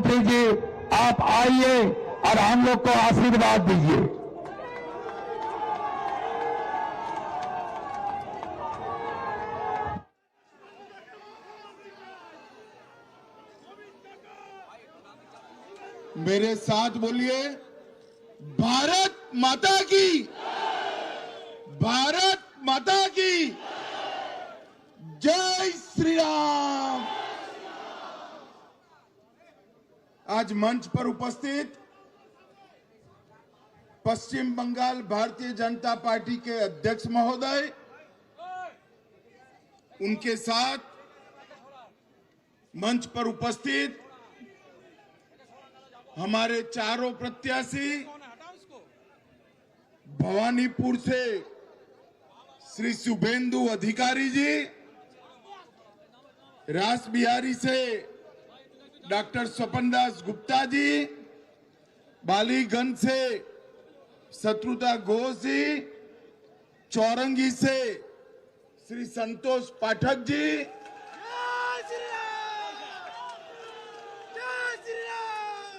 मुख्यमंत्री जी आप आइए और हम लोग को आशीर्वाद दीजिए। मेरे साथ बोलिए, भारत माता की, भारत माता की जय श्री राम। आज मंच पर उपस्थित पश्चिम बंगाल भारतीय जनता पार्टी के अध्यक्ष महोदय, उनके साथ मंच पर उपस्थित हमारे चारों प्रत्याशी, भवानीपुर से श्री शुभेंदु अधिकारी जी, रास बिहारी से डॉक्टर स्वपन दास गुप्ता जी, बालीगंज से शत्रुता घोष जी, चौरंगी से श्री संतोष पाठक जी,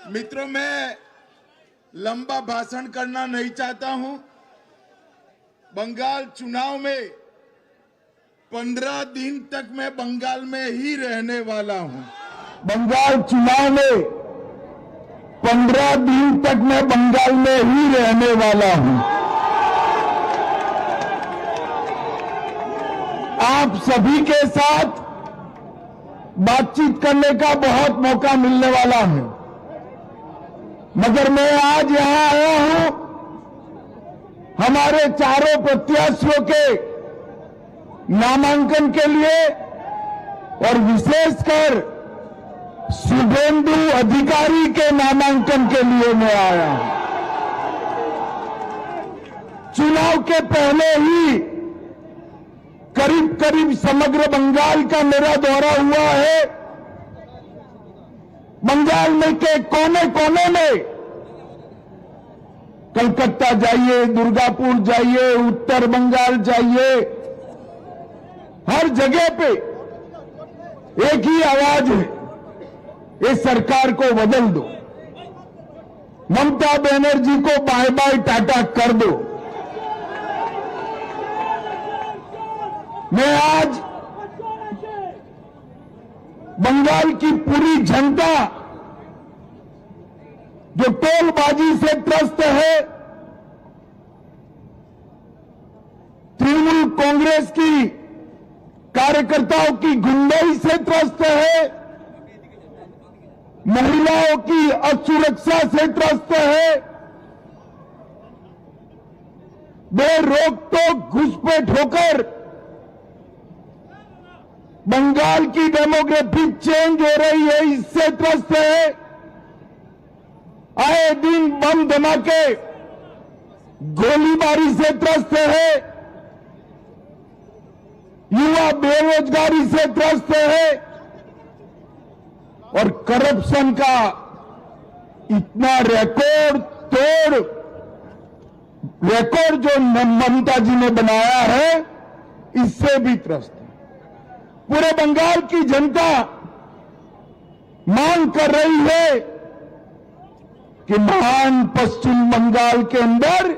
मित्रों, मैं लंबा भाषण करना नहीं चाहता हूं। बंगाल चुनाव में 15 दिन तक मैं बंगाल में ही रहने वाला हूं। बंगाल चुनाव में 15 दिन तक मैं बंगाल में ही रहने वाला हूं। आप सभी के साथ बातचीत करने का बहुत मौका मिलने वाला है, मगर मैं आज यहां आया हूं हमारे चारों प्रत्याशियों के नामांकन के लिए और विशेषकर शुभेंदु अधिकारी के नामांकन के लिए मैं आया हूं। चुनाव के पहले ही करीब करीब समग्र बंगाल का मेरा दौरा हुआ है। बंगाल में के कोने कोने में, कलकत्ता जाइए, दुर्गापुर जाइए, उत्तर बंगाल जाइए, हर जगह पे एक ही आवाज है, ये सरकार को बदल दो, ममता बनर्जी को बाय बाय टाटा कर दो। मैं आज बंगाल की पूरी जनता जो टोलबाजी से त्रस्त है, तृणमूल कांग्रेस की कार्यकर्ताओं की गुंडाई से त्रस्त है, महिलाओं की असुरक्षा से त्रस्त है, बेरोक-टोक घुसपैठ होकर बंगाल की डेमोग्राफी चेंज हो रही है, इससे त्रस्त है, आए दिन बम धमाके गोलीबारी से त्रस्त है, युवा बेरोजगारी से त्रस्त है और करप्शन का इतना रिकॉर्ड जो ममता जी ने बनाया है, इससे भी त्रस्त है। पूरे बंगाल की जनता मांग कर रही है कि महान पश्चिम बंगाल के अंदर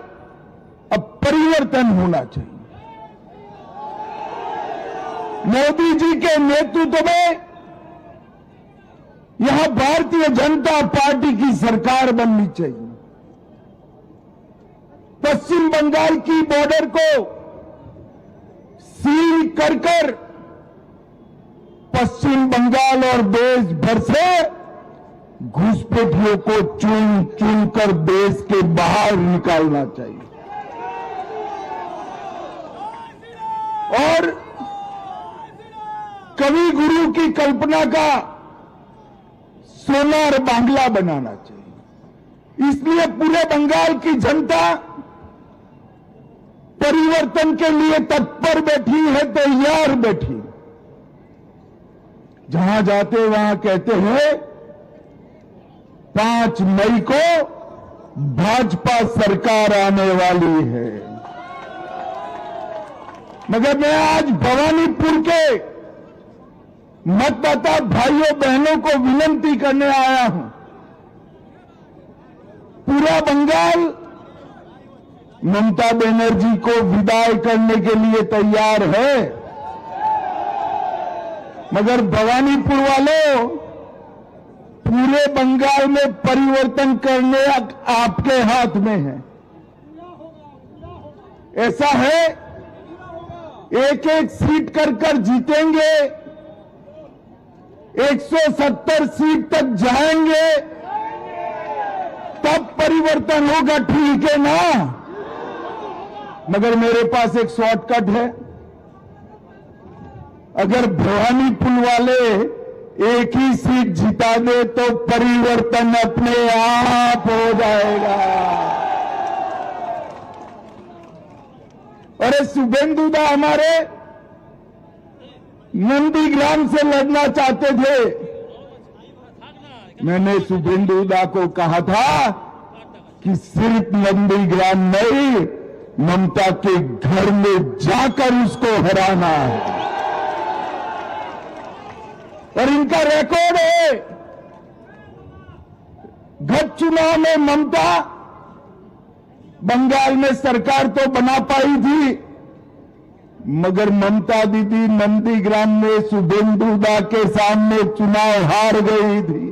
अब परिवर्तन होना चाहिए। मोदी जी के नेतृत्व में यहां भारतीय जनता पार्टी की सरकार बननी चाहिए। पश्चिम बंगाल की बॉर्डर को सील कर पश्चिम बंगाल और देश भर से घुसपैठियों को चुन चुन कर देश के बाहर निकालना चाहिए और कवि गुरु की कल्पना का सोनार बांग्ला बनाना चाहिए। इसलिए पूरे बंगाल की जनता परिवर्तन के लिए तत्पर बैठी है, तैयार बैठी। जहां जाते वहां कहते हैं 5 मई को भाजपा सरकार आने वाली है, मगर मैं आज भवानीपुर के मतदाता भाइयों बहनों को विनती करने आया हूं। पूरा बंगाल ममता बनर्जी को विदाई करने के लिए तैयार है, मगर भवानीपुर वालों, पूरे बंगाल में परिवर्तन करने आपके हाथ में है। ऐसा है, एक एक सीट कर जीतेंगे, 170 सीट तक जाएंगे, तब परिवर्तन होगा, ठीक है ना? मगर मेरे पास एक शॉर्टकट है। अगर भवानीपुर वाले एक ही सीट जिता दे तो परिवर्तन अपने आप हो जाएगा। अरे शुभेंदुदा हमारे नंदीग्राम से लड़ना चाहते थे। मैंने शुभेंदुदा को कहा था कि सिर्फ नंदीग्राम नहीं, ममता के घर में जाकर उसको हराना है। और इनका रिकॉर्ड है, गत चुनाव में ममता बंगाल में सरकार तो बना पाई थी, मगर ममता दीदी नंदीग्राम में शुभेंदुदा के सामने चुनाव हार गई थी।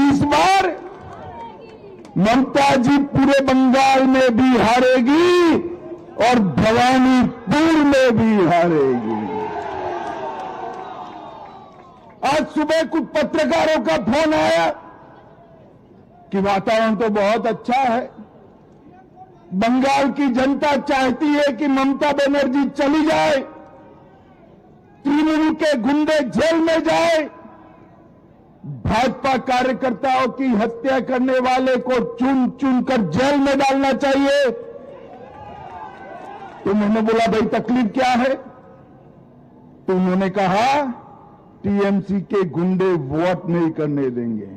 इस बार ममता जी पूरे बंगाल में भी हारेगी और भवानीपुर में भी हारेगी। आज सुबह कुछ पत्रकारों का फोन आया कि वातावरण तो बहुत अच्छा है, बंगाल की जनता चाहती है कि ममता बनर्जी चली जाए, तृणमूल के गुंडे जेल में जाए, भाजपा कार्यकर्ताओं की हत्या करने वाले को चुन चुन कर जेल में डालना चाहिए। तो मैंने बोला भाई तकलीफ क्या है? तो उन्होंने कहा टीएमसी के गुंडे वोट नहीं करने देंगे।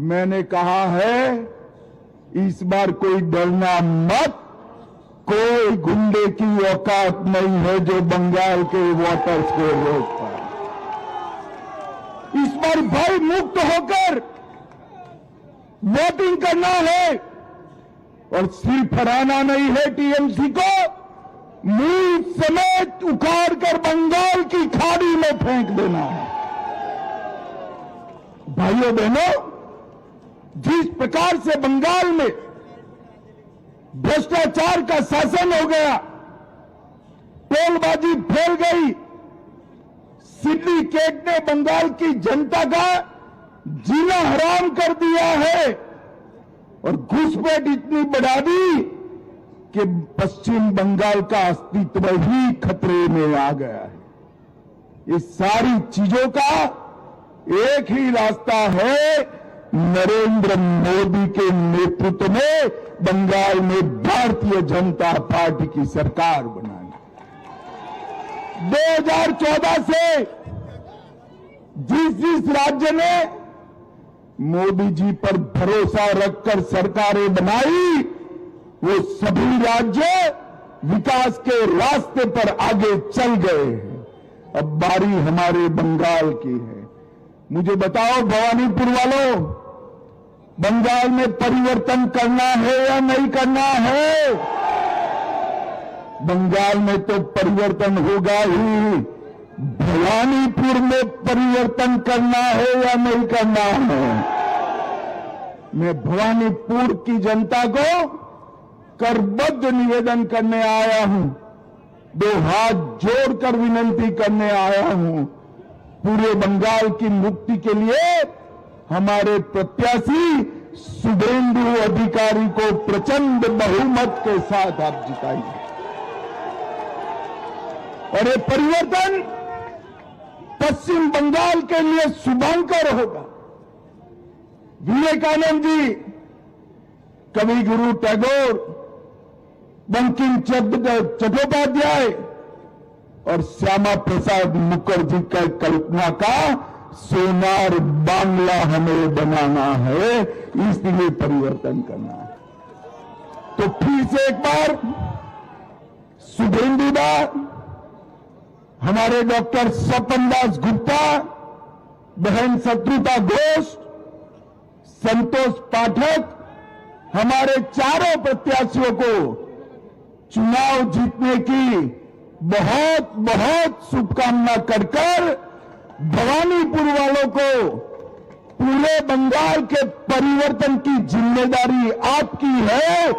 मैंने कहा है इस बार कोई डरना मत, कोई गुंडे की औकात नहीं है जो बंगाल के वोटर्स को रोक पाए। इस बार भय मुक्त होकर वोटिंग करना है और सिर्फ हराना नहीं है, टीएमसी को मूल समेत उखाड़ कर बंगाल की खाड़ी में फेंक देना है। भाइयों बहनों, जिस प्रकार से बंगाल में भ्रष्टाचार का शासन हो गया, टोलबाजी फैल गई, सिंडिकेट ने बंगाल की जनता का जीना हराम कर दिया है और घुसपैठ इतनी बढ़ा दी कि पश्चिम बंगाल का अस्तित्व ही खतरे में आ गया है। ये सारी चीजों का एक ही रास्ता है, नरेंद्र मोदी के नेतृत्व में बंगाल में भारतीय जनता पार्टी की सरकार बनानी। 2014 से जिस राज्य ने मोदी जी पर भरोसा रखकर सरकारें बनाई, वो सभी राज्य विकास के रास्ते पर आगे चल गए हैं। अब बारी हमारे बंगाल की है। मुझे बताओ भवानीपुर वालों, बंगाल में परिवर्तन करना है या नहीं करना है? बंगाल में तो परिवर्तन होगा ही, भवानीपुर में परिवर्तन करना है या नहीं करना है? मैं भवानीपुर की जनता को करबद्ध निवेदन करने आया हूं, 2 हाथ जोड़कर विनती करने आया हूं। पूरे बंगाल की मुक्ति के लिए हमारे प्रत्याशी शुभेंदु अधिकारी को प्रचंड बहुमत के साथ आप जिताइए और ये परिवर्तन पश्चिम बंगाल के लिए शुभंकर होगा। विवेकानंद जी, कवि गुरु टैगोर, बंकिम चंद्र चट्टोपाध्याय और श्यामा प्रसाद मुखर्जी का कल्पना का सोनार बांग्ला हमें बनाना है, इसलिए परिवर्तन करना है। तो फिर से एक बार शुभेंदुदा हमारे डॉक्टर स्वपन दास गुप्ता, बहन शत्रुता घोष, संतोष पाठक, हमारे चारों प्रत्याशियों को चुनाव जीतने की बहुत बहुत शुभकामना कर भवानीपुर वालों को पूरे बंगाल के परिवर्तन की जिम्मेदारी आपकी है,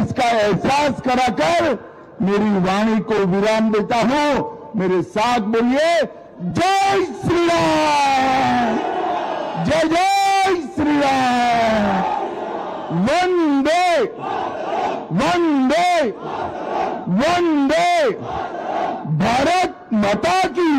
इसका एहसास कराकर मेरी वाणी को विराम देता हूं। मेरे साथ बोलिए, जय श्री राम, जय जय श्री राम, वंदे वंदे वंदे, भारत माता की